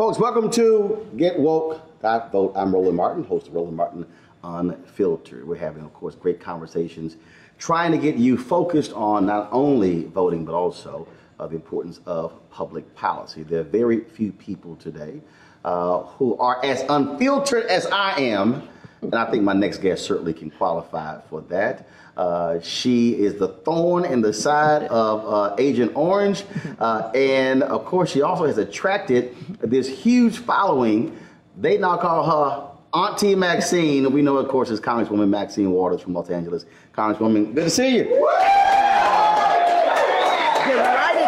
folks, welcome to Get Woke, Not Vote. I'm Roland Martin, host of Roland Martin Unfiltered. We're having, of course, great conversations, trying to get you focused on not only voting, but also the importance of public policy. There are very few people today who are as unfiltered as I am, and I think my next guest certainly can qualify for that. She is the thorn in the side of Agent Orange, and of course she also has attracted this huge following. They now call her Auntie Maxine. We know, of course, is Congresswoman Maxine Waters from Los Angeles. Congresswoman, good to see you. Delighted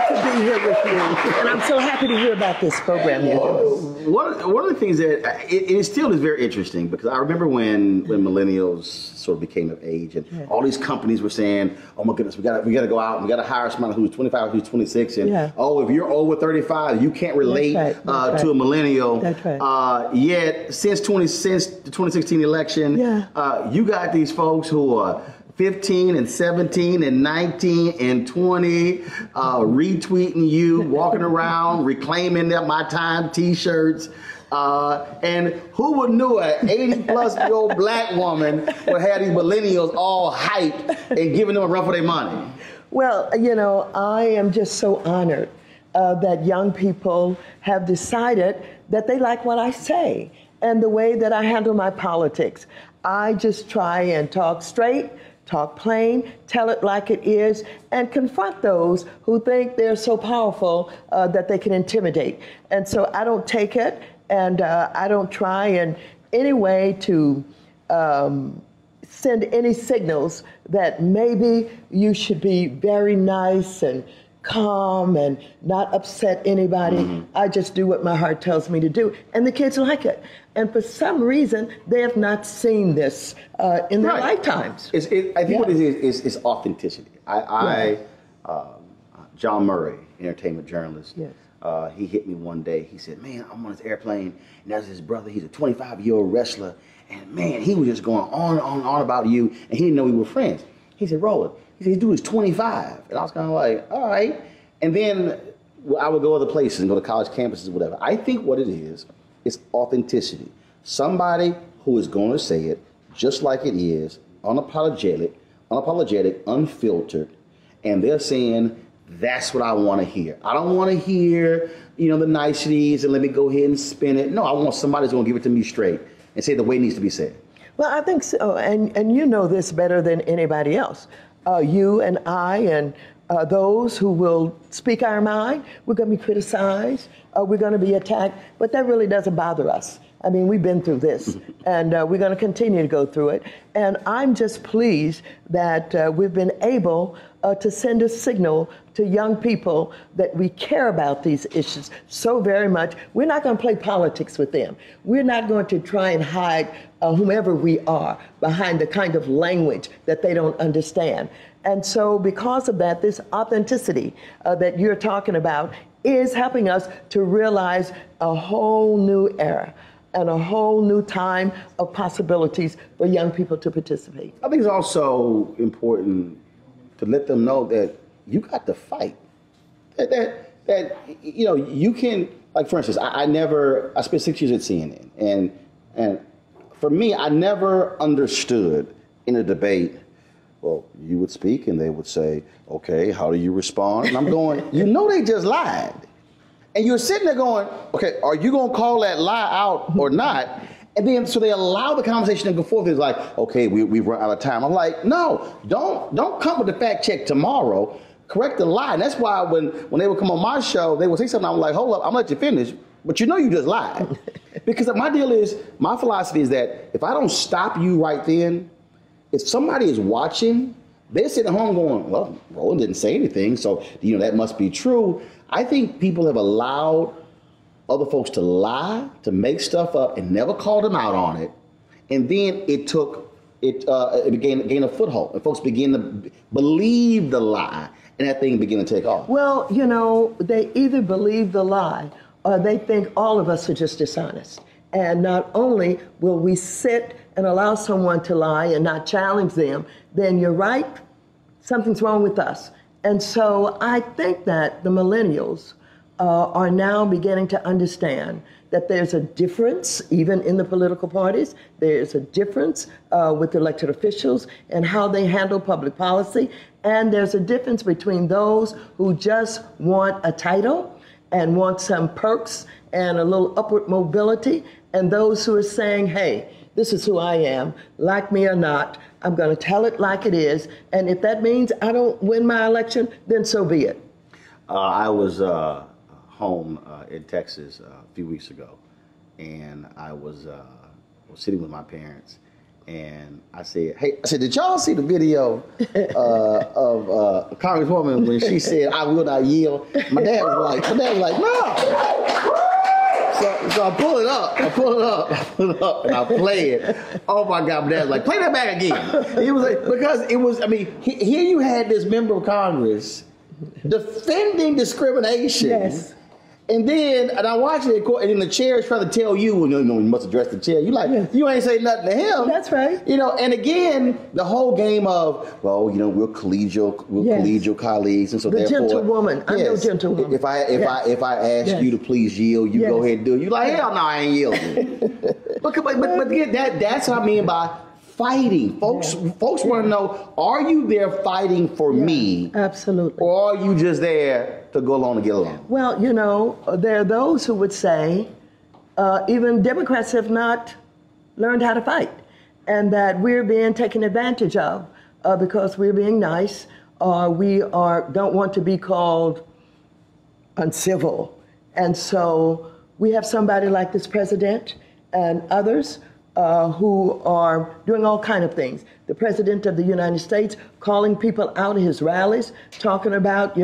to be here with you, and I'm so happy to hear about this program you're doing. One of the things that it still is very interesting, because I remember when millennials sort of became of age, and all these companies were saying, "Oh my goodness, we got to go out and we got to hire somebody who's 25, who's 26, and oh, if you're over 35, you can't relate to a millennial." That's right. Yet since the 2016 election, you got these folks who are 15 and 17 and 19 and 20, retweeting you, walking around, reclaiming that My Time t-shirts. And who would know an 80-plus-year-old black woman would have these millennials all hyped and giving them a run for their money? Well, you know, I am just so honored that young people have decided that they like what I say and the way that I handle my politics. I just try and talk straight, talk plain, tell it like it is, and confront those who think they're so powerful that they can intimidate. And so I don't take it, and I don't try in any way to send any signals that maybe you should be very nice and calm and not upset anybody. I just do what my heart tells me to do, and the kids like it. And for some reason, they have not seen this in their lifetimes. I think what it is authenticity. John Murray, entertainment journalist, he hit me one day. He said, "Man, I'm on this airplane, and that's his brother. He's a 25-year-old wrestler, and man, he was just going on and on about you, and he didn't know we were friends." He said, "Roland," he said, "this dude is 25." And I was kind of like, all right. And then I would go other places and go to college campuses or whatever. I think what it is authenticity. Somebody who is going to say it just like it is, unapologetic, unfiltered, and they're saying, that's what I want to hear. I don't want to hear, the niceties and let me go ahead and spin it. No, I want somebody who's going to give it to me straight and say the way it needs to be said. Well, I think so, and you know this better than anybody else. You and I and those who will speak our mind, we're going to be criticized, we're going to be attacked, but that really doesn't bother us. I mean, we've been through this, and we're going to continue to go through it. And I'm just pleased that we've been able to send a signal to young people that we care about these issues so very much. We're not going to play politics with them. We're not going to try and hide whomever we are behind the kind of language that they don't understand. And so because of that, this authenticity that you're talking about is helping us to realize a whole new era and a whole new time of possibilities for young people to participate. I think it's also important to let them know that you got to fight. That you can, like, for instance, I spent 6 years at CNN, and for me, I never understood in a debate, well, you would speak and they would say, okay, how do you respond? And I'm going, they just lied. And you're sitting there going, okay, are you going to call that lie out or not? And then, so they allow the conversation to go forth. It's like, okay, we've run out of time. I'm like, no, don't come with the fact check tomorrow. Correct the lie. And that's why when they would come on my show, they would say something. I'm like, hold up, I'm going to let you finish. But you just lied. Because my philosophy is that if I don't stop you right then, if somebody is watching, they're sitting at home going, well, Roland didn't say anything, so that must be true. I think people have allowed other folks to lie, to make stuff up, and never called them out on it. And then it gained a foothold, and folks began to believe the lie, and that thing began to take off. Well, they either believe the lie or they think all of us are just dishonest. And not only will we sit and allow someone to lie and not challenge them, then you're right, something's wrong with us. And so I think that the millennials are now beginning to understand that there's a difference, even in the political parties. There's a difference with elected officials and how they handle public policy. And there's a difference between those who just want a title and want some perks and a little upward mobility, and those who are saying, hey, this is who I am, like me or not, I'm going to tell it like it is, and if that means I don't win my election, then so be it. I was home in Texas a few weeks ago, and I was sitting with my parents, and I said, did y'all see the video of a Congresswoman when she said, I will not yield? My dad was like, no. So I pull it up, and I play it. Oh my God, my dad's like, play that back again. He was like, because it was, here you had this member of Congress defending discrimination. Yes. And I watched it, and then the chair is trying to tell you, you must address the chair. You like, you ain't say nothing to him. That's right. And again, the whole game of, well, we're collegial colleagues, and so the therefore, gentlewoman. I'm no gentlewoman. If I ask you to please yield, you go ahead and do it. You like, hell no, I ain't yielding. but again, that's what I mean by fighting. Folks want to know, are you there fighting for me? Absolutely. Or are you just there to go along to get along? Well, there are those who would say even Democrats have not learned how to fight, and that we're being taken advantage of because we're being nice, or we don't want to be called uncivil. And so we have somebody like this president and others who are doing all kinds of things. The President of the United States calling people out of his rallies, talking about,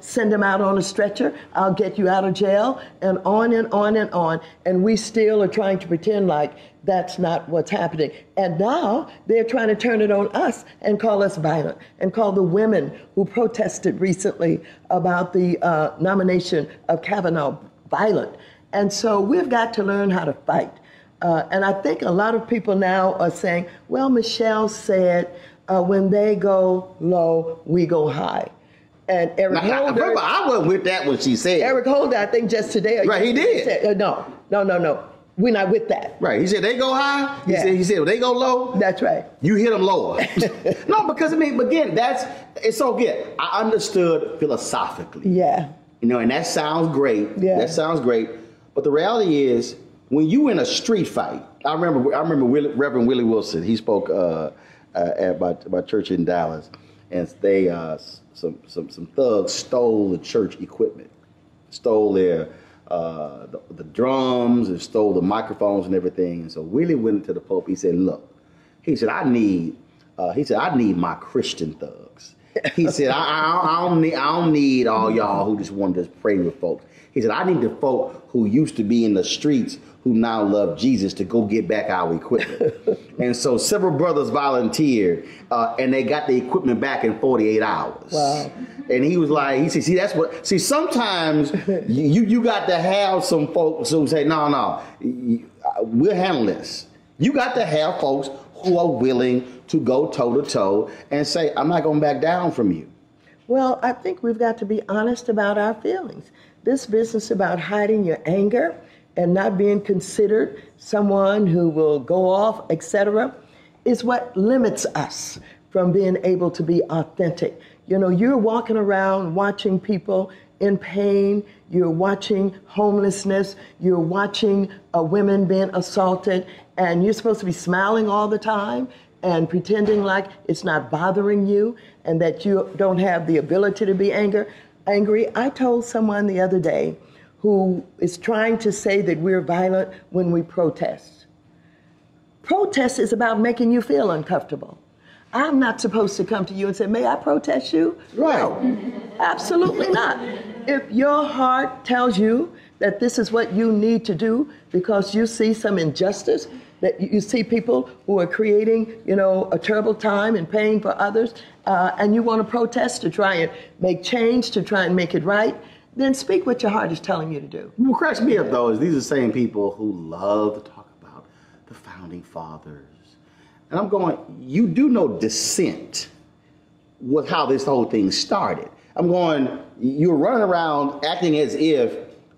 send them out on a stretcher, I'll get you out of jail, and on and on and on. And we still are trying to pretend like that's not what's happening. And now they're trying to turn it on us and call us violent, and call the women who protested recently about the nomination of Kavanaugh violent. And so we've got to learn how to fight. And I think a lot of people now are saying, well, Michelle said, when they go low, we go high. And Eric Holder... I wasn't with that when she said. Eric Holder, I think just today... Right, he did. Said, no. We're not with that. Right, he said they go high. He said when they go low... That's right. You hit them lower. No, because, again, it's so good. I understood philosophically. Yeah. And that sounds great. Yeah. That sounds great. But the reality is, when you in a street fight, I remember Reverend Willie Wilson. He spoke at my church in Dallas, and they some thugs stole the church equipment, stole their the drums, and stole the microphones and everything. And so Willie went to the Pope. He said, "Look," he said, "I need my Christian thugs." He said, I don't need all y'all who just want to pray with folks. He said, I need the folk who used to be in the streets who now love Jesus to go get back our equipment. And so several brothers volunteered, and they got the equipment back in 48 hours. Wow. And he was like, he said, sometimes you got to have some folks who say, no, we'll handle this. You got to have folks who are willing to go toe to toe and say, I'm not going to back down from you. Well, I think we've got to be honest about our feelings. This business about hiding your anger and not being considered someone who will go off, etc., is what limits us from being able to be authentic. You're walking around watching people in pain, you're watching homelessness, you're watching women being assaulted, and you're supposed to be smiling all the time and pretending like it's not bothering you and that you don't have the ability to be angry. I told someone the other day who is trying to say that we're violent when we protest. Protest is about making you feel uncomfortable. I'm not supposed to come to you and say, may I protest you? Right. No, absolutely not. If your heart tells you that this is what you need to do because you see some injustice, that you see people who are creating, a terrible time and pain for others, and you want to protest to try and make change, to try and make it right, then speak what your heart is telling you to do. What cracks me up, though, is these are the same people who love to talk about the founding fathers. And I'm going, you do know dissent with how this whole thing started. I'm going, you're running around acting as if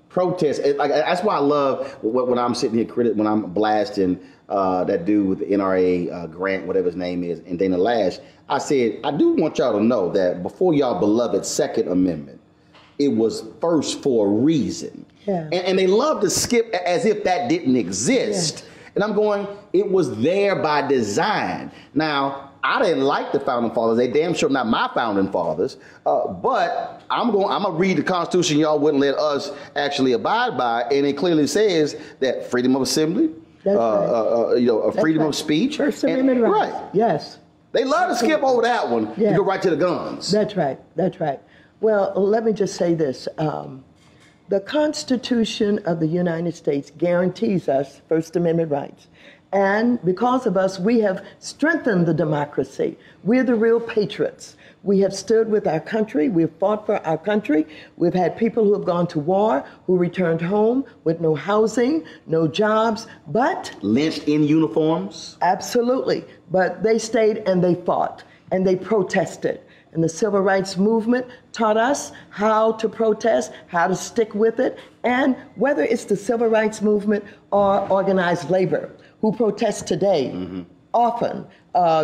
protests, like, that's why I love when I'm sitting here, when I'm blasting that dude with the NRA Grant, whatever his name is, and Dana Lash. I said, I do want y'all to know that before y'all beloved Second Amendment, it was first for a reason. Yeah. And they love to skip as if that didn't exist. Yeah. And I'm going, it was there by design. Now, I didn't like the founding fathers. They damn sure not my founding fathers. But I'm gonna read the Constitution y'all wouldn't let us actually abide by, and it clearly says that freedom of assembly, freedom of speech, First Amendment rights. Right. Yes. They love to skip over that one to go right to the guns. That's right. That's right. Well, let me just say this. The Constitution of the United States guarantees us First Amendment rights. And because of us, we have strengthened the democracy. We're the real patriots. We have stood with our country. We've fought for our country. We've had people who have gone to war, who returned home with no housing, no jobs, but... lynched in uniforms? Absolutely. But they stayed and they fought and they protested. And the civil rights movement taught us how to protest, how to stick with it, and whether it's the civil rights movement or organized labor who protest today, often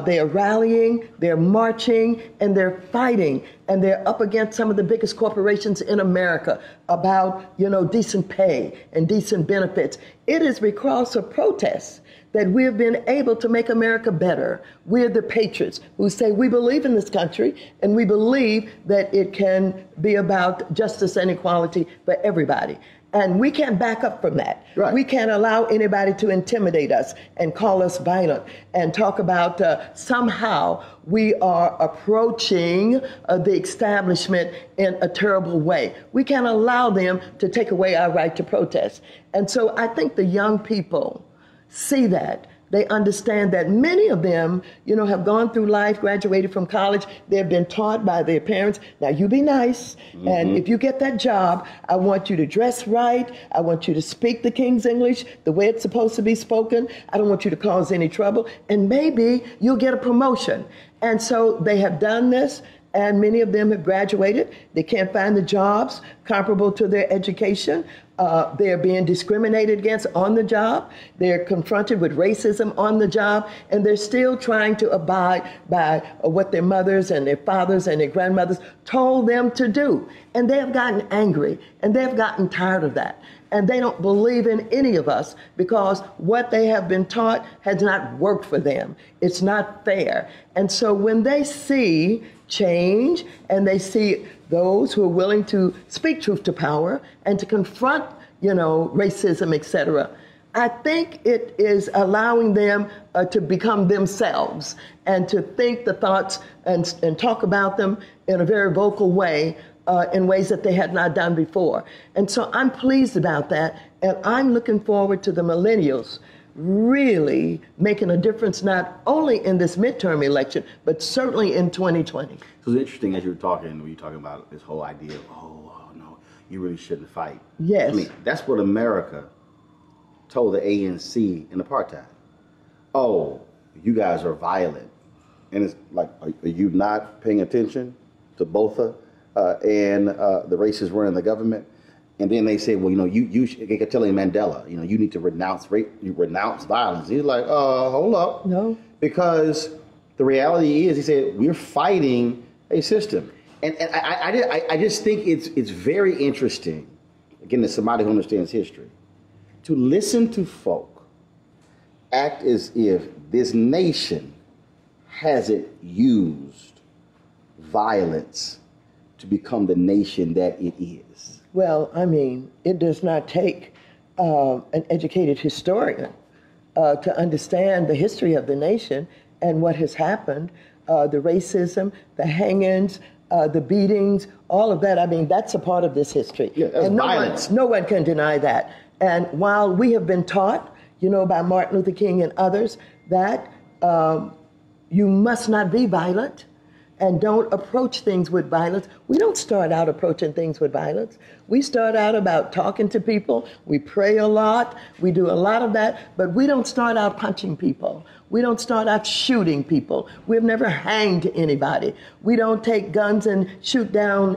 they are rallying, they're marching, and they're fighting, and they're up against some of the biggest corporations in America about, decent pay and decent benefits. It is because of protests that we've been able to make America better. We're the patriots who say we believe in this country and we believe that it can be about justice and equality for everybody. And we can't back up from that. Right. We can't allow anybody to intimidate us and call us violent and talk about somehow we are approaching the establishment in a terrible way. We can't allow them to take away our right to protest. And so I think the young people see that. They understand that many of them, have gone through life, graduated from college. They've been taught by their parents, now you be nice. And if you get that job, I want you to dress right. I want you to speak the King's English the way it's supposed to be spoken. I don't want you to cause any trouble. And maybe you'll get a promotion. And so they have done this. And many of them have graduated. They can't find the jobs comparable to their education. They're being discriminated against on the job. They're confronted with racism on the job. And they're still trying to abide by what their mothers and their fathers and their grandmothers told them to do. And they have gotten angry. And they've gotten tired of that. And they don't believe in any of us because what they have been taught has not worked for them. It's not fair. And so when they see change and they see those who are willing to speak truth to power and to confront, racism, et cetera, I think it is allowing them to become themselves and to think the thoughts and talk about them in a very vocal way, in ways that they had not done before. And so I'm pleased about that. And I'm looking forward to the millennials really making a difference, not only in this midterm election, but certainly in 2020. So it's interesting as you were talking, when you're talking about this whole idea of, oh, no, you really shouldn't fight. Yes. I mean, that's what America told the ANC in apartheid. Oh, you guys are violent. And it's like, are you not paying attention to Botha and the racists running the government? And then they say, well, you kept telling Mandela, you need to renounce violence. He's like, hold up. No. Because the reality is, he said, we're fighting a system. And I just think it's very interesting, again, as somebody who understands history, to listen to folk act as if this nation hasn't used violence to become the nation that it is. Well, I mean, it does not take an educated historian to understand the history of the nation and what has happened, the racism, the hang-ins, the beatings, all of that. I mean, that's a part of this history. Yeah, that's and violence. No one can deny that. And while we have been taught, by Martin Luther King and others, that you must not be violent, and don't approach things with violence. We don't start out approaching things with violence. We start out about talking to people. We pray a lot. We do a lot of that, but we don't start out punching people. We don't start out shooting people. We've never hanged anybody. We don't take guns and shoot down,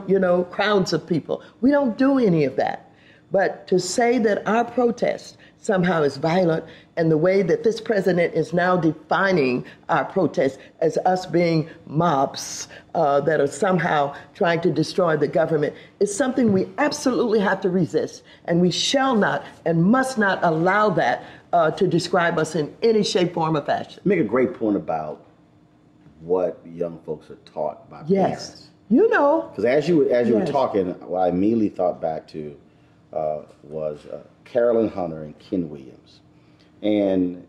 crowds of people. We don't do any of that. But to say that our protest somehow is violent, and the way that this president is now defining our protest as us being mobs that are somehow trying to destroy the government is something we absolutely have to resist. And we shall not and must not allow that to describe us in any shape, form, or fashion. You make a great point about what young folks are taught by parents. Yes, Because as you were talking, what I immediately thought back to was Carolyn Hunter and Ken Williams. And,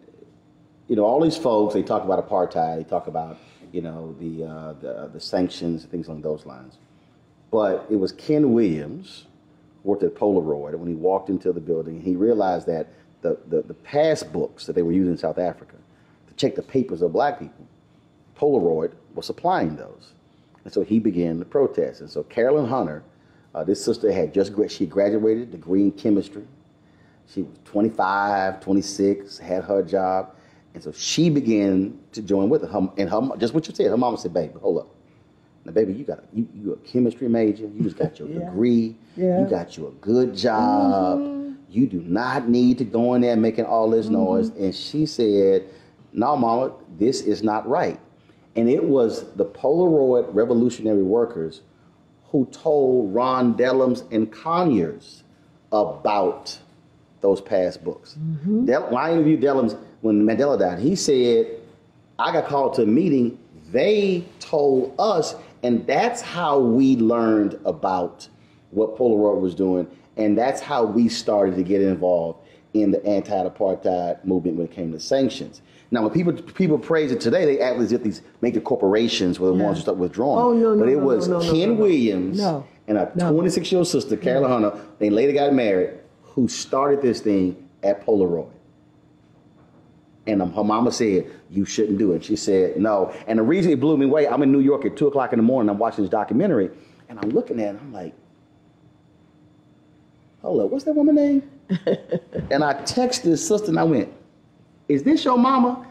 all these folks, they talk about apartheid, they talk about, the sanctions and things along those lines. But it was Ken Williams, who worked at Polaroid, and when he walked into the building, he realized that the pass books that they were using in South Africa to check the papers of black people, Polaroid was supplying those. And so he began to protest. And so Carolyn Hunter, this sister she graduated, degree in chemistry. She was 25, 26, had her job. And so she began to join with her. And just what you said, her mama said, baby, hold up. Now, baby, you're a chemistry major. You just got your degree. Yeah. You got you a good job. Mm-hmm. You do not need to go in there making all this noise. And she said, no, mama, this is not right. And it was the Polaroid revolutionary workers who told Ron Dellums and Conyers about those past books. Mm-hmm. When I interviewed Dellums when Mandela died, he said, I got called to a meeting. They told us, and that's how we learned about what Polaroid was doing, and that's how we started to get involved in the anti-apartheid movement when it came to sanctions. Now, when people praise it today, they act as if these major corporations were the ones who start withdrawing. Oh, no, but it was Ken Williams and a 26-year-old sister, Carolyn Hunter, they later got married, who started this thing at Polaroid. And her mama said, you shouldn't do it. She said, no. And the reason it blew me away, I'm in New York at 2 o'clock in the morning, I'm watching this documentary, and I'm looking at it, I'm like, hold up, what's that woman's name? And I texted this sister and I went, is this your mama?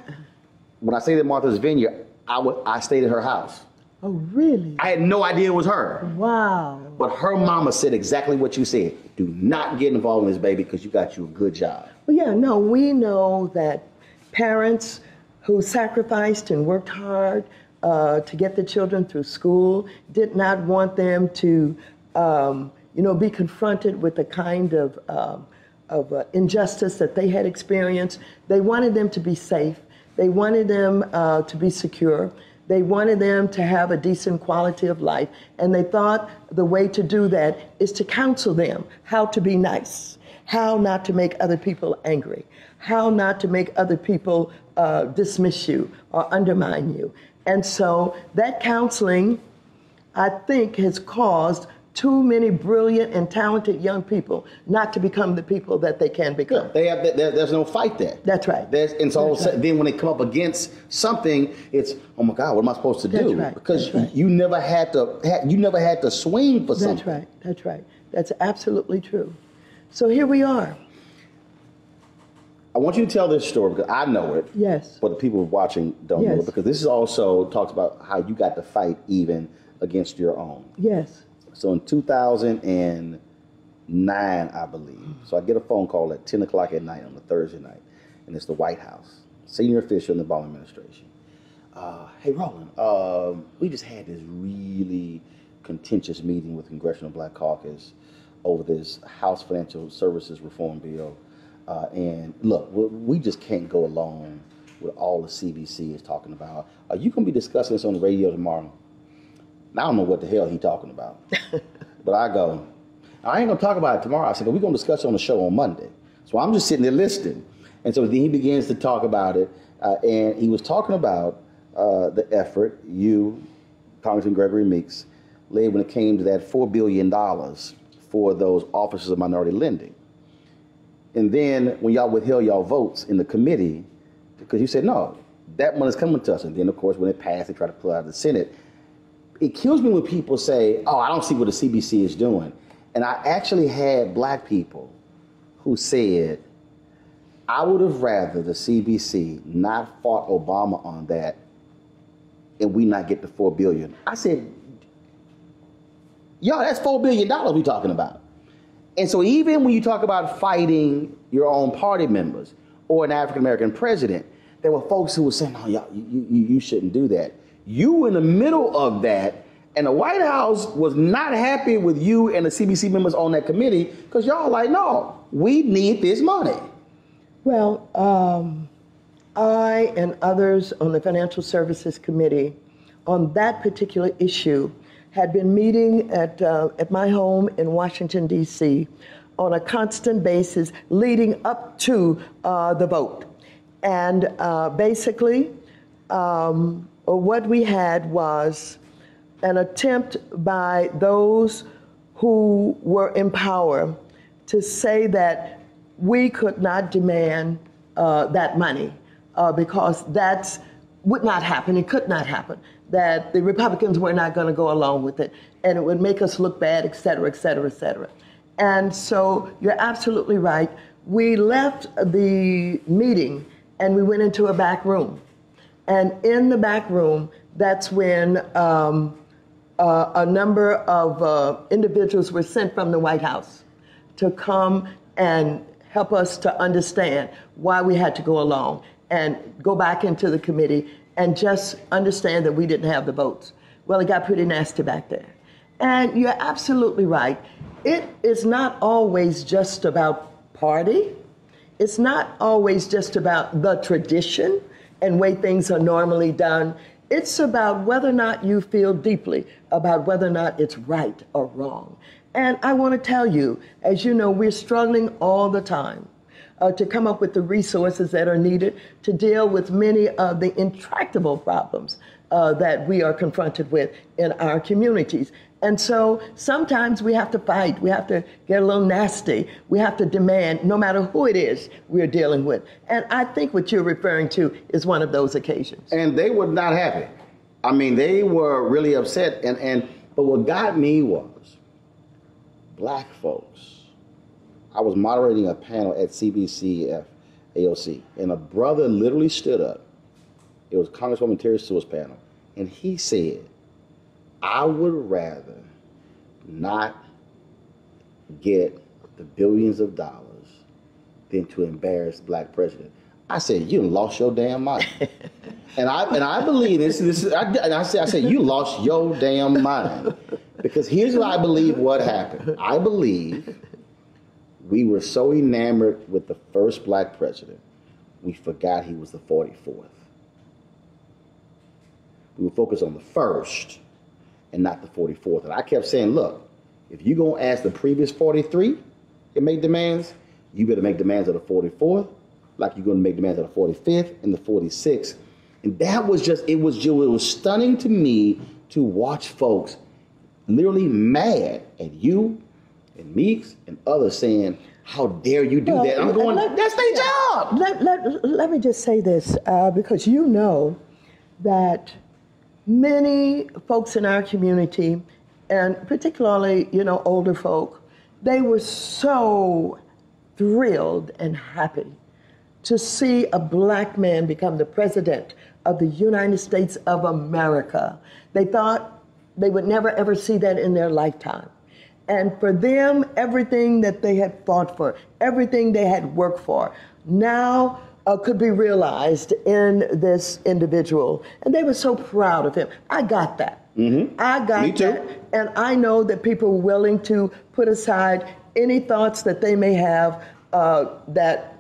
When I stayed at Martha's Vineyard, I stayed at her house. Oh, really? I had no idea it was her. Wow. But her mama said exactly what you said. Do not get involved in this, baby, because you got you a good job. Well, yeah, no, we know that parents who sacrificed and worked hard to get the children through school did not want them to, be confronted with the kind of injustice that they had experienced. They wanted them to be safe. They wanted them to be secure. They wanted them to have a decent quality of life. And they thought the way to do that is to counsel them how to be nice, how not to make other people angry, how not to make other people dismiss you or undermine you. And so that counseling, I think, has caused too many brilliant and talented young people not to become the people that they can become. Yeah, there's no fight there. That's right. Then when they come up against something, it's, oh my God, what am I supposed to do? That's right. Because you never had to swing for something. That's right. That's absolutely true. So here we are. I want you to tell this story because I know it. Yes. But the people watching don't know it, because this is also talks about how you got to fight even against your own. Yes. So in 2009, I believe, so I get a phone call at 10 o'clock at night on a Thursday night, and it's the White House, senior official in the Obama administration. Hey, Roland, we just had this really contentious meeting with Congressional Black Caucus over this House Financial Services Reform Bill. And look, we just can't go along with all the CBC is talking about. Are you going to be discussing this on the radio tomorrow? I don't know what the hell he's talking about. But I go, I ain't going to talk about it tomorrow. I said, but we're going to discuss it on the show on Monday. So I'm just sitting there listening. And so then he begins to talk about it. And he was talking about the effort you, Congressman Gregory Meeks, led when it came to that $4 billion for those officers of minority lending. And then when y'all withheld y'all votes in the committee, because you said, no, that money's coming to us. And then, of course, when it passed, they tried to pull it out of the Senate. it kills me when people say, oh, I don't see what the CBC is doing. And I actually had black people who said, I would have rather the CBC not fought Obama on that and we not get the $4 billion. I said, yo, that's $4 billion we're talking about. And so even when you talk about fighting your own party members or an African-American president, there were folks who were saying, oh, y'all, you shouldn't do that. You were in the middle of that, and the White House was not happy with you and the CBC members on that committee because y'all like, no, we need this money. Well, I and others on the Financial Services Committee on that particular issue had been meeting at my home in Washington, D.C. on a constant basis leading up to the vote. And basically, what we had was an attempt by those who were in power to say that we could not demand that money because that would not happen. It could not happen. That the Republicans were not going to go along with it, and it would make us look bad, et cetera, et cetera, et cetera. And so you're absolutely right. We left the meeting and we went into a back room. And in the back room, that's when a number of individuals were sent from the White House to come and help us to understand why we had to go along and go back into the committee and just understand that we didn't have the votes. Well, it got pretty nasty back there. And you're absolutely right. It is not always just about party. It's not always just about the tradition and way things are normally done. It's about whether or not you feel deeply about whether or not it's right or wrong. And I want to tell you, as you know, we're struggling all the time to come up with the resources that are needed to deal with many of the intractable problems that we are confronted with in our communities. And so sometimes we have to fight. We have to get a little nasty. We have to demand, no matter who it is we're dealing with. And I think what you're referring to is one of those occasions. And they were not happy. I mean, they were really upset. But what got me was black folks. I was moderating a panel at CBC AOC, and a brother literally stood up. It was Congresswoman Terry Sewell's panel, and he said, I would rather not get the billions of dollars than to embarrass the black president. I said, you lost your damn mind. and I believe I said, you lost your damn mind. Because here's what I believe what happened. I believe we were so enamored with the first black president, we forgot he was the 44th. We were focused on the first and not the 44th. And I kept saying, look, if you're going to ask the previous 43 to make demands, you better make demands of the 44th, like you're going to make demands of the 45th and the 46th. And that was just, it was stunning to me to watch folks literally mad at you and Meeks and others saying, how dare you do that? I'm going, that's their job. Let me just say this, because you know that many folks in our community, and particularly, older folk, they were so thrilled and happy to see a black man become the president of the United States of America. They thought they would never, ever see that in their lifetime. And for them, everything that they had fought for, everything they had worked for, now could be realized in this individual. And they were so proud of him. I got that. Mm-hmm. I got Me too. that. And I know that people were willing to put aside any thoughts that they may have that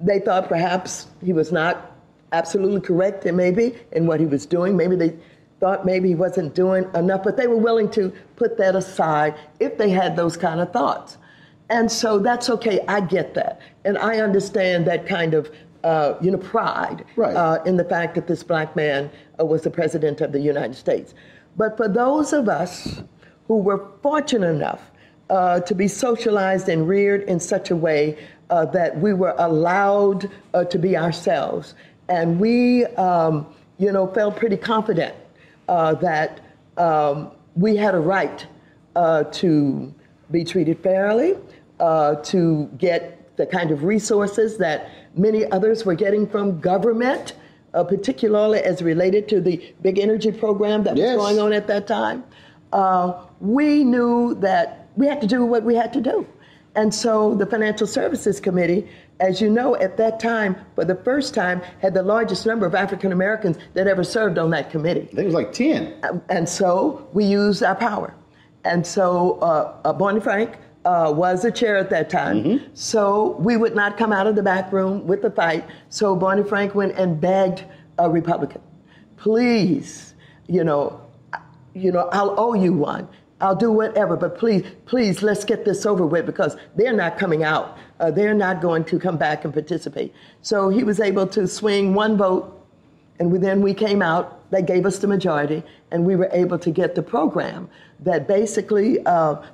they thought perhaps he was not absolutely correct and maybe in what he was doing. Maybe they thought maybe he wasn't doing enough, but they were willing to put that aside if they had those kind of thoughts. And so that's okay. I get that. And I understand that kind of pride right. In the fact that this black man was the president of the United States. But for those of us who were fortunate enough to be socialized and reared in such a way that we were allowed to be ourselves, and we, felt pretty confident that we had a right to be treated fairly, to get the kind of resources that many others were getting from government, particularly as related to the big energy program that was going on at that time. We knew that we had to do what we had to do. And so the Financial Services Committee, as you know, at that time, for the first time, had the largest number of African Americans that ever served on that committee. I think it was like 10. And so we used our power. And so Barney Frank was the chair at that time. Mm-hmm. So we would not come out of the back room with the fight. So Barney Frank went and begged a Republican, please, I'll owe you one. I'll do whatever, but please, let's get this over with, because they're not coming out. They're not going to come back and participate. So he was able to swing one vote, and then we came out. They gave us the majority, and we were able to get the program that basically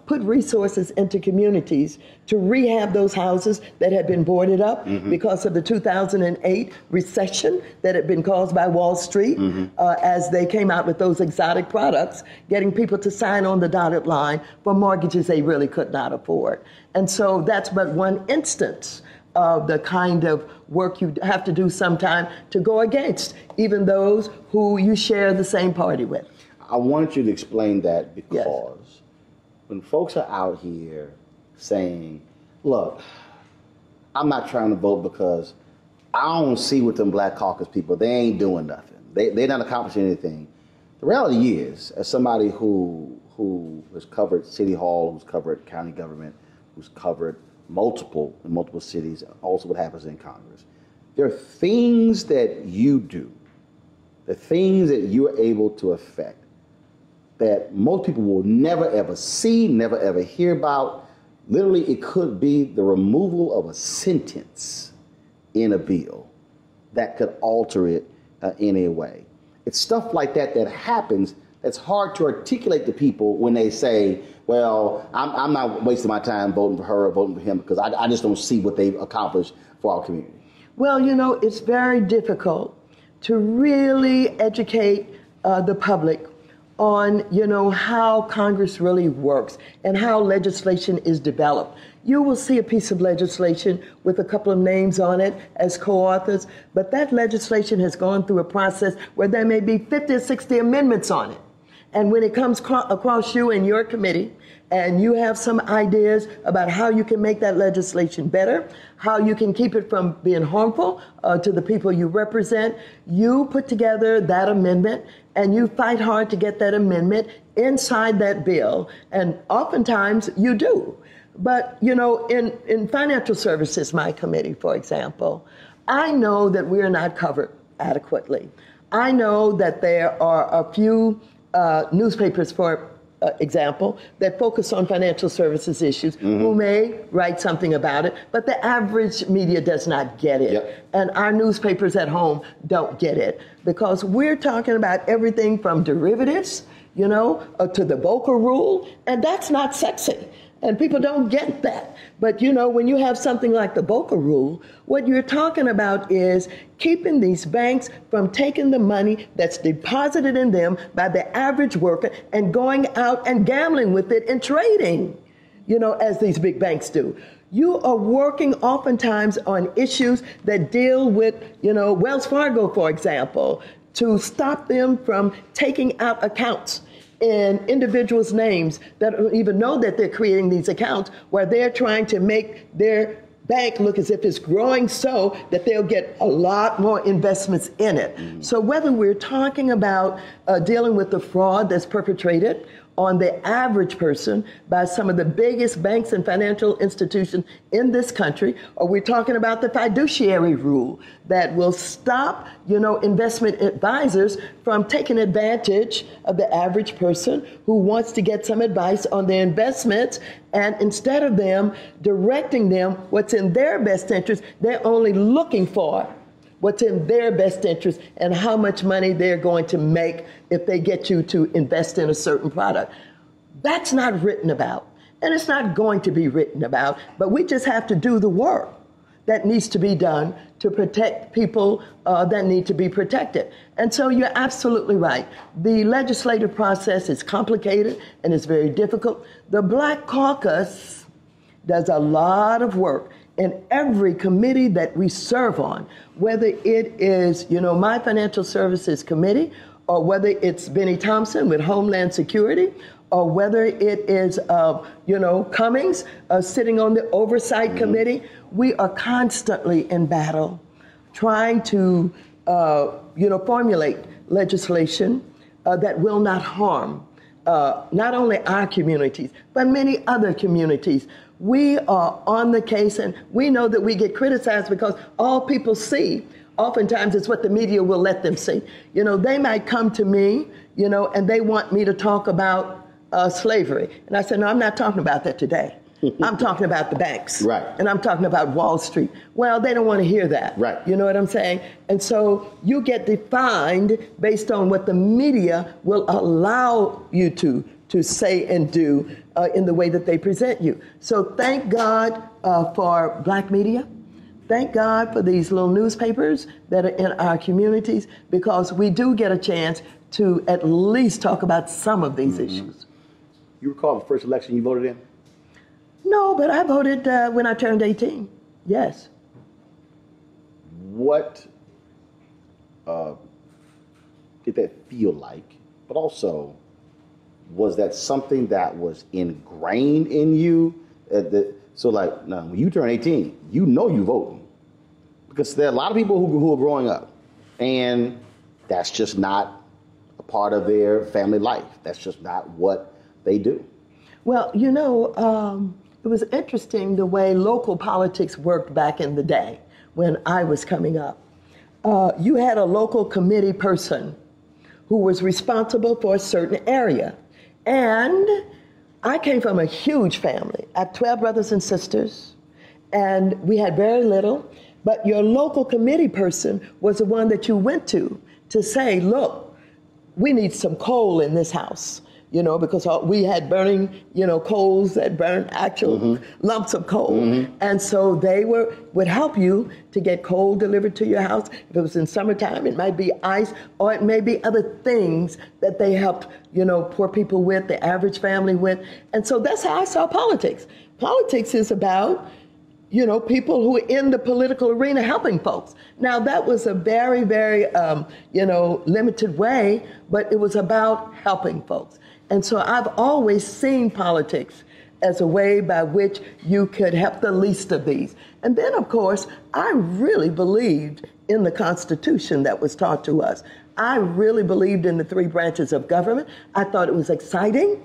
put resources into communities to rehab those houses that had been boarded up because of the 2008 recession that had been caused by Wall Street as they came out with those exotic products, getting people to sign on the dotted line for mortgages they really could not afford. And so that's but one instance of the kind of work you have to do sometime to go against even those who you share the same party with. I want you to explain that, because when folks are out here saying, look, I'm not trying to vote because I don't see with them Black Caucus people, they ain't doing nothing. They're not accomplishing anything. The reality is, as somebody who has covered City Hall, who's covered county government, who's covered multiple cities, and also what happens in Congress, there are things that you do, the things that you're able to affect, that most people will never ever see, never ever hear about. Literally, it could be the removal of a sentence in a bill that could alter it in a way. It's stuff like that that happens that's hard to articulate to people when they say, well, I'm not wasting my time voting for her or voting for him because I just don't see what they've accomplished for our community. Well, it's very difficult to really educate the public on, how Congress really works and how legislation is developed. You will see a piece of legislation with a couple of names on it as co-authors, but that legislation has gone through a process where there may be 50 or 60 amendments on it. And when it comes across you and your committee, and you have some ideas about how you can make that legislation better, how you can keep it from being harmful to the people you represent, you put together that amendment and you fight hard to get that amendment inside that bill. And oftentimes you do. But, in financial services, my committee, for example, I know that we're not covered adequately. I know that there are a few newspapers, for example, that focus on financial services issues, who may write something about it, but the average media does not get it. Yep. And our newspapers at home don't get it, because we're talking about everything from derivatives, to the Volcker rule, and that's not sexy. And people don't get that. But, when you have something like the Volcker rule, what you're talking about is keeping these banks from taking the money that's deposited in them by the average worker and going out and gambling with it and trading, as these big banks do. You are working oftentimes on issues that deal with, Wells Fargo, for example, to stop them from taking out accounts in individuals' names that don't even know that they're creating these accounts, where they're trying to make their bank look as if it's growing so that they'll get a lot more investments in it. So whether we're talking about dealing with the fraud that's perpetrated on the average person by some of the biggest banks and financial institutions in this country, or we're talking about the fiduciary rule that will stop, investment advisors from taking advantage of the average person who wants to get some advice on their investments, and instead of them directing them what's in their best interest, they're only looking for what's in their best interest and how much money they're going to make if they get you to invest in a certain product. That's not written about, and it's not going to be written about, but we just have to do the work that needs to be done to protect people that need to be protected. And so you're absolutely right. The legislative process is complicated and it's very difficult. The Black Caucus does a lot of work in every committee that we serve on, whether it is, my Financial Services Committee, or whether it's Benny Thompson with Homeland Security, or whether it is, Cummings sitting on the Oversight Committee. We are constantly in battle trying to, formulate legislation that will not harm not only our communities, but many other communities. We are on the case, and we know that we get criticized because all people see oftentimes is what the media will let them see. They might come to me, and they want me to talk about slavery. And I said, no, I'm not talking about that today. I'm talking about the banks. Right. And I'm talking about Wall Street. Well, they don't want to hear that. Right. You know what I'm saying? And so you get defined based on what the media will allow you to say and do in the way that they present you. So thank God for Black media. Thank God for these little newspapers that are in our communities, because we do get a chance to at least talk about some of these issues. You recall the first election you voted in? No, but I voted when I turned 18. Yes. What did that feel like? But also, was that something that was ingrained in you? So when you turn 18, you voting. Because there are a lot of people who are growing up, and that's just not a part of their family life. That's just not what they do. Well, it was interesting the way local politics worked back in the day when I was coming up. You had a local committee person who was responsible for a certain area. And I came from a huge family. I have 12 brothers and sisters, and we had very little. But your local committee person was the one that you went to say, look, we need some coal in this house. Because we had burning, coals that burned actual lumps of coal. And so they would help you to get coal delivered to your house. If it was in summertime, it might be ice, or it may be other things that they helped, poor people with, the average family with. And so that's how I saw politics. Politics is about, people who are in the political arena helping folks. Now, that was a very, very, limited way, but it was about helping folks. And so I've always seen politics as a way by which you could help the least of these. And then, of course, I really believed in the Constitution that was taught to us. I really believed in the 3 branches of government. I thought it was exciting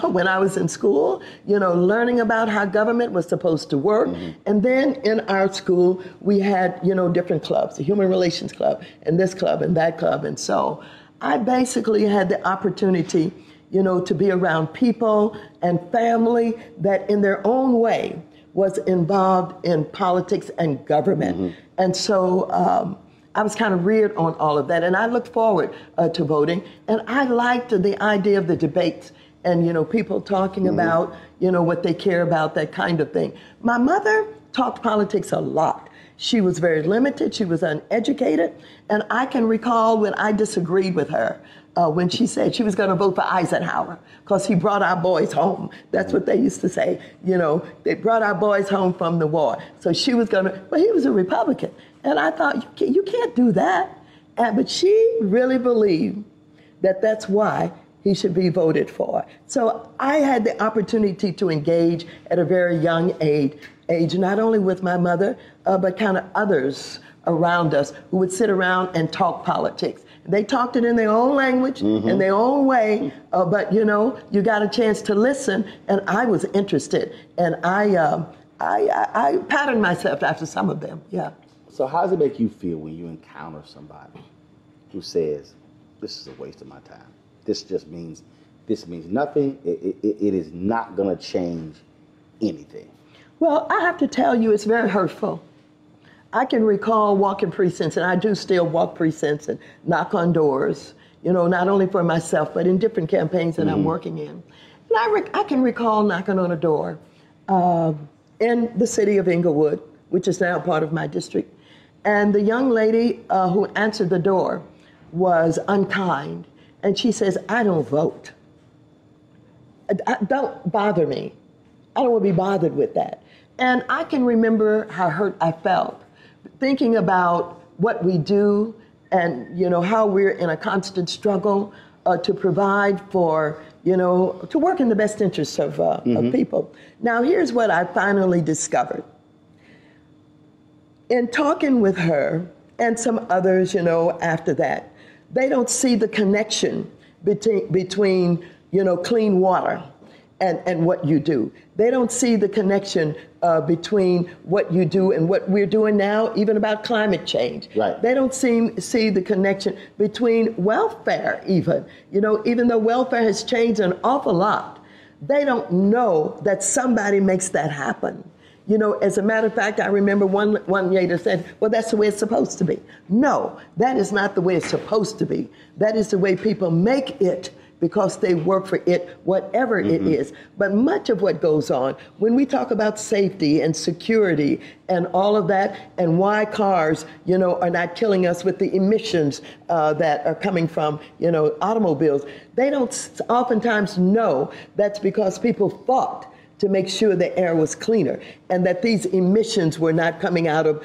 when I was in school, learning about how government was supposed to work. And then in our school, we had, different clubs, the Human Relations Club, and this club and that club. And so I basically had the opportunity to be around people and family that in their own way was involved in politics and government. And so I was kind of reared on all of that. And I looked forward to voting. And I liked the idea of the debates and, people talking about, what they care about, that kind of thing. My mother talked politics a lot. She was very limited. She was uneducated. And I can recall when I disagreed with her, when she said she was going to vote for Eisenhower because he brought our boys home. That's what they used to say. They brought our boys home from the war. So she was going to, well, he was a Republican. And I thought, you can't do that. But she really believed that that's why he should be voted for. So I had the opportunity to engage at a very young age, not only with my mother, but kind of others around us who would sit around and talk politics. They talked it in their own language, in their own way, but you got a chance to listen, and I was interested, and I patterned myself after some of them, yeah. So how does it make you feel when you encounter somebody who says, this is a waste of my time? This means nothing. It is not going to change anything. Well, I have to tell you, it's very hurtful. I can recall walking precincts, and I do still walk precincts and knock on doors, not only for myself, but in different campaigns that I'm working in. And I can recall knocking on a door in the city of Inglewood, which is now part of my district. And the young lady who answered the door was unkind. And she says, I don't vote. Don't bother me. I don't want to be bothered with that. And I can remember how hurt I felt thinking about what we do and, you know, how we're in a constant struggle to provide for, you know, to work in the best interests of people. Now, here's what I finally discovered. In talking with her and some others, you know, after that, they don't see the connection between you know, clean water and what you do. They don't see the connection between what you do and what we're doing now, even about climate change. Right. They don't see the connection between welfare even. You know, even though welfare has changed an awful lot, they don't know that somebody makes that happen. You know, as a matter of fact, I remember one lady said, well, that's the way it's supposed to be. No, that is not the way it's supposed to be. That is the way people make it because they work for it, whatever it is. But much of what goes on, when we talk about safety and security and all of that, and why cars, you know, are not killing us with the emissions that are coming from, you know, automobiles, they don't oftentimes know that's because people fought to make sure the air was cleaner and that these emissions were not coming out of,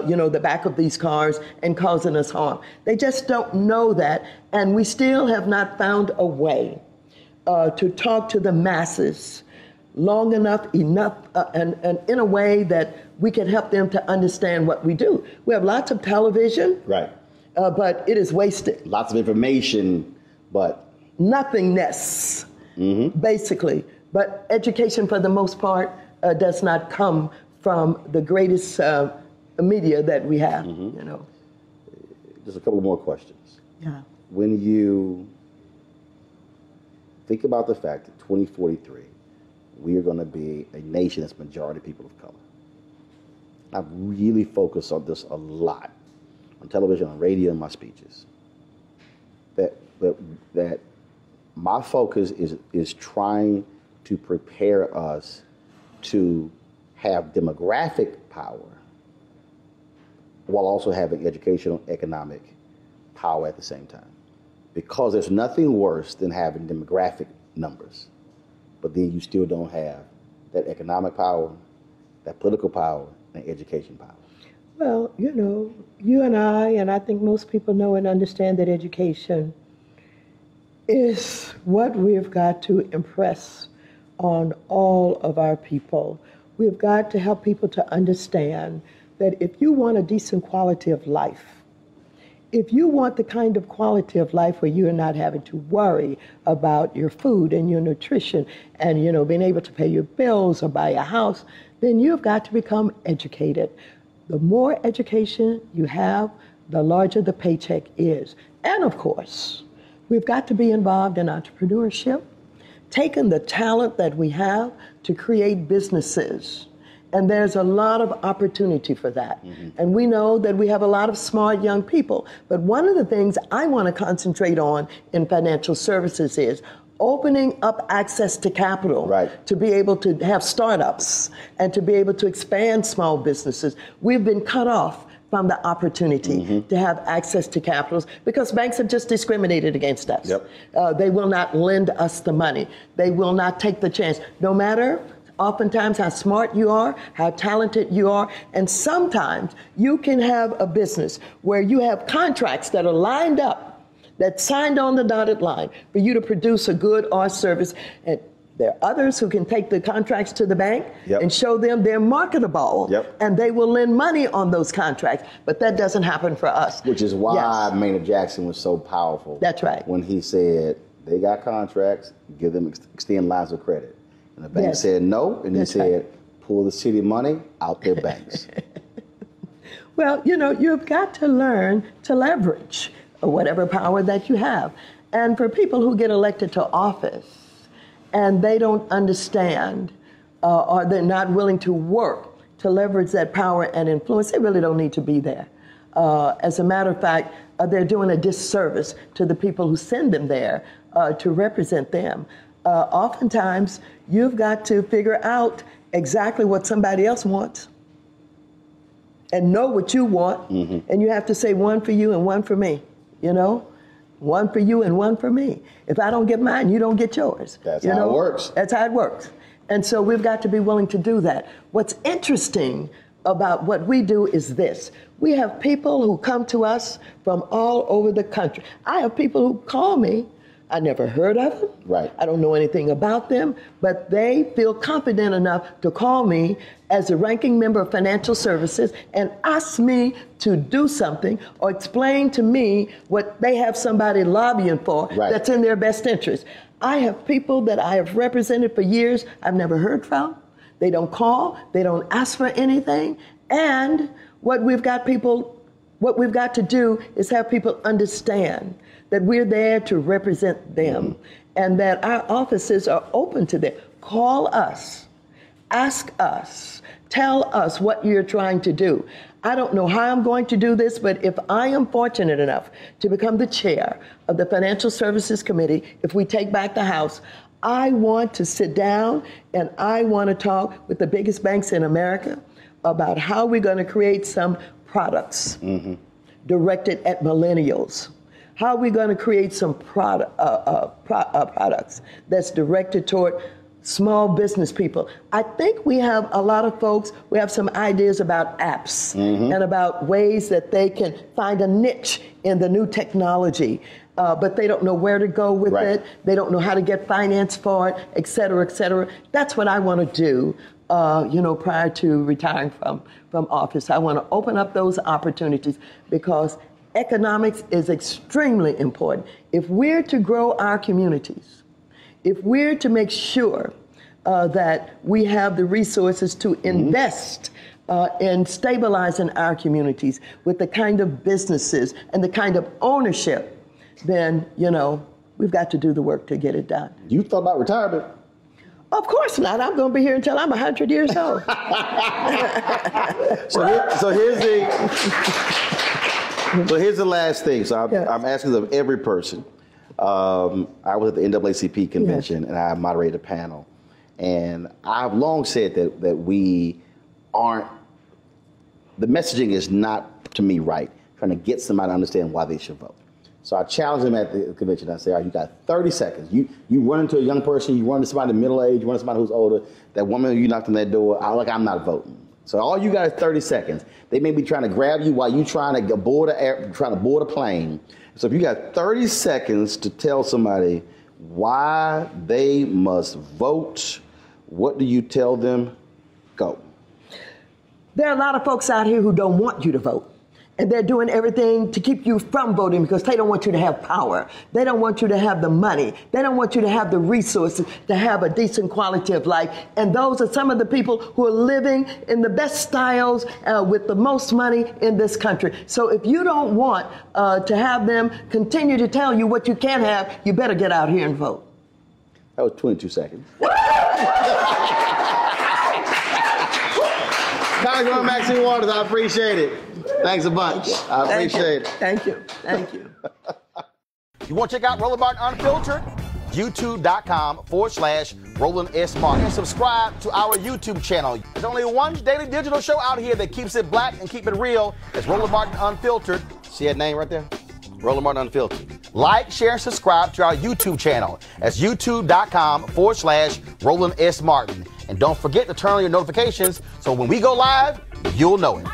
you know, the back of these cars and causing us harm. They just don't know that, and we still have not found a way to talk to the masses long enough, and in a way that we can help them to understand what we do. We have lots of television, Right. But it is wasted. Lots of information, but Nothingness, basically. But education, for the most part, does not come from the greatest media that we have, you know. just a couple more questions. Yeah. When you think about the fact that 2043, we are going to be a nation that's majority people of color. I've really focused on this a lot, on television, on radio, in my speeches. That my focus is trying to prepare us to have demographic power while also having educational, economic power at the same time. Because there's nothing worse than having demographic numbers, but then you still don't have that economic power, that political power, and education power. Well, you know, you and I think most people know and understand that education is what we've got to impress on all of our people. We've got to help people to understand that if you want a decent quality of life, if you want the kind of quality of life where you're not having to worry about your food and your nutrition and, you know, being able to pay your bills or buy a house, then you've got to become educated. The more education you have, the larger the paycheck is. And of course, we've got to be involved in entrepreneurship, taking the talent that we have to create businesses. And there's a lot of opportunity for that. And we know that we have a lot of smart young people. But one of the things I want to concentrate on in financial services is opening up access to capital, Right. to be able to have startups and to be able to expand small businesses. We've been cut off from the opportunity to have access to capitals because banks have just discriminated against us. Yep. They will not lend us the money. They will not take the chance, no matter oftentimes how smart you are, how talented you are, and sometimes you can have a business where you have contracts that are lined up, that signed on the dotted line for you to produce a good or service. And there are others who can take the contracts to the bank Yep. and show them they're marketable, Yep. and they will lend money on those contracts. But that doesn't happen for us. Which is why Yes. Maynard Jackson was so powerful. That's right. When he said, they got contracts, give them, extend lines of credit. And the bank Yes. said no, and That's he said, right. pull the city money out their banks. Well, you know, you've got to learn to leverage whatever power that you have. And for people who get elected to office and they don't understand or they're not willing to work to leverage that power and influence, they really don't need to be there. As a matter of fact, they're doing a disservice to the people who send them there to represent them. Oftentimes, you've got to figure out exactly what somebody else wants and know what you want, and you have to say one for you and one for me, you know? One for you and one for me. If I don't get mine, you don't get yours. That's how it works. That's how it works. And so we've got to be willing to do that. What's interesting about what we do is this. We have people who come to us from all over the country. I have people who call me. I never heard of them. Right. I don't know anything about them, but they feel confident enough to call me as a ranking member of financial services and ask me to do something or explain to me what they have somebody lobbying for that's in their best interest. I have people that I have represented for years I've never heard from. They don't call, they don't ask for anything. And what we've got to do is have people understand that we're there to represent them and that our offices are open to them. Call us, ask us, tell us what you're trying to do. I don't know how I'm going to do this, but if I am fortunate enough to become the chair of the Financial Services Committee, if we take back the House, I want to sit down and I want to talk with the biggest banks in America about how we're going to create some products directed at millennials. How are we going to create some products that's directed toward small business people? I think we have a lot of folks, we have some ideas about apps and about ways that they can find a niche in the new technology, but they don't know where to go with it. They don't know how to get finance for it, et cetera, et cetera. That's what I want to do. Prior to retiring from office, I want to open up those opportunities because economics is extremely important. If we're to grow our communities, if we're to make sure that we have the resources to invest in stabilizing our communities with the kind of businesses and the kind of ownership, then, we've got to do the work to get it done. You thought about retirement? Of course not. I'm going to be here until I'm 100 years old. So here's the last thing. So I'm asking of every person. I was at the NAACP convention and I moderated a panel. And I've long said that we aren't, the messaging is not, to me, right, trying to get somebody to understand why they should vote. So I challenged them at the convention. I said, all right, you got 30 seconds. You run into a young person, you run into somebody middle age, you run into somebody who's older, that woman you knocked on that door, I'm not voting. So all you got is 30 seconds. They may be trying to grab you while you trying to board a plane. So if you got 30 seconds to tell somebody why they must vote, what do you tell them? Go. There are a lot of folks out here who don't want you to vote. And they're doing everything to keep you from voting because they don't want you to have power. They don't want you to have the money. They don't want you to have the resources to have a decent quality of life. And those are some of the people who are living in the best styles with the most money in this country. So if you don't want to have them continue to tell you what you can't have, you better get out here and vote. That was 22 seconds. Congresswoman Maxine Waters, I appreciate it. Thanks a bunch. I appreciate it. Thank you. Thank you. You want to check out Roland Martin Unfiltered? YouTube.com/Roland S. Martin. And subscribe to our YouTube channel. There's only one daily digital show out here that keeps it black and keep it real. It's Roland Martin Unfiltered. See that name right there? Roland Martin Unfiltered. Like, share, and subscribe to our YouTube channel. That's YouTube.com/Roland S. Martin. And don't forget to turn on your notifications so when we go live, you'll know it.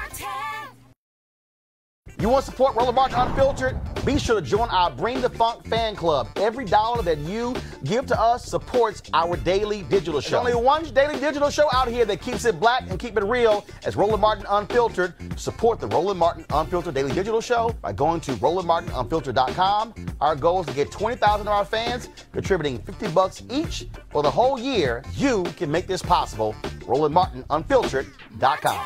You want to support Roland Martin Unfiltered? Be sure to join our Bring the Funk fan club. Every dollar that you give to us supports our daily digital show. There's only one daily digital show out here that keeps it black and keep it real. It's Roland Martin Unfiltered. Support the Roland Martin Unfiltered daily digital show by going to RolandMartinUnfiltered.com. Our goal is to get 20,000 of our fans contributing $50 each for the whole year. You can make this possible. RolandMartinUnfiltered.com.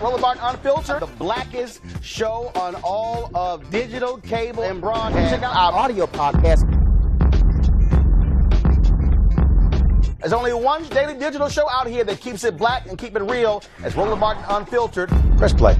Roland Martin Unfiltered, the blackest show on all of digital, cable, and broadcast. Check out our audio podcast. There's only one daily digital show out here that keeps it black and keep it real. It's Roland Martin Unfiltered. Press play.